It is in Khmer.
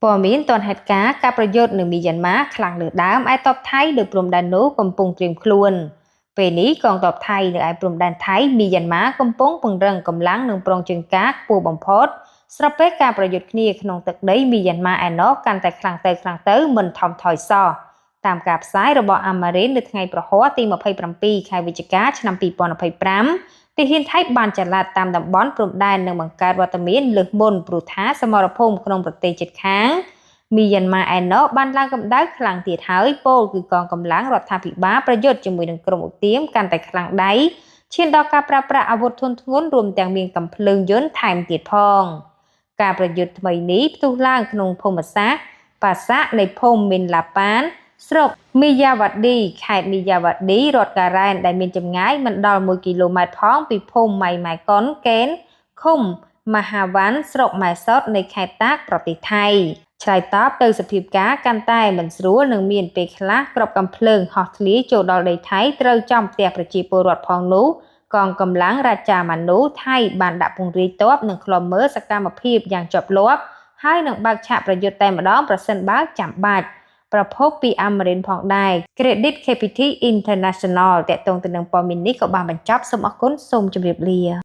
ព័ត៌មានទាន់ហេតុការណ៍ការប្រយុទ្ធនៅមីយ៉ាន់ម៉ាខ្លាំងលើដើមឯតបថៃលើព្រំដែននោះកំពុងត្រៀមខ្លួនពេលនេះកងទ័ពថៃនៅឯព្រំដែនថៃមីយ៉ាន់ម៉ាកំពុងពង្រឹងកម្លាំងនិងប្រងជើងការខ្ពស់បំផុតស្របពេលការប្រយុទ្ធគ្នាក្នុងទឹកដីមីយ៉ាន់ម៉ាឯណោះកាន់តែខ្លាំងទៅមិនថមថយសោះតាមការផ្សាយរបស់អាម៉ារីននៅថ្ងៃប្រហ័សទី27ខែវិច្ឆិកាឆ្នាំ2025ទាហានថៃបានចល័តតាមតំបន់ព្រំដែននិងបង្កើតវត្តមានលើសមុនព្រោះថាសមរភូមិក្នុងប្រទេសជិតខាងមីយ៉ាន់ម៉ាឯណោះបានឡើងកម្ដៅខ្លាំងទៀតហើយពលគឺកងកម្លាំងរដ្ឋាភិបាលប្រយុទ្ធជាមួយនឹងក្រុមឧទាមកាន់តែខ្លាំងដៃឈានដល់ការប្រើប្រាស់អាវុធធុនធ្ងន់រួមទាំងមានកាំភ្លើងយន្តថែមទៀតផងការប្រយុទ្ធថ្មីនេះផ្ទុះឡើងក្នុងភូមិសាស្ត្របាសាក់នៃភូមិមីនឡាប៉ានស្រុកមីយ៉ាវ៉ាឌីខេត្តមីយ៉ាវ៉ាឌីរដ្ឋការ៉ែនដែលមានចម្ងាយមិនដល់1គីឡូម៉ែត្រផងពីភូមិម៉ៃម៉ែកុនកេនឃុំមហាវ៉ាន់ស្រុកម៉ែសតនៃខេត្តតាកប្រទេសថៃឆ្លើយតបទៅសភាពការកាន់តែមិនស្រួលនឹងមានពេលខ្លះក្របកាំភ្លើងហោះធ្លាចូលដល់ដីថៃត្រូវចំផ្ទះប្រជាពលរដ្ឋផងនោះកងកម្លាំងរាជាម៉ានូថៃបានដាក់ពង្រាយទ័ពនិងឃ្លាំមើលសកម្មភាពយ៉ាងជាប់លាប់ហើយនឹងបើកឆាកប្រយុទ្ធតែម្ដងប្រសិនបើចាំបាច់ប្រភពពីអាមេរិនផងដែរ Credit Capital International តកតងទៅនឹងព័ត៌មាននេះក៏បានបញ្ចប់សូមអរគុណសូមជម្រាបលា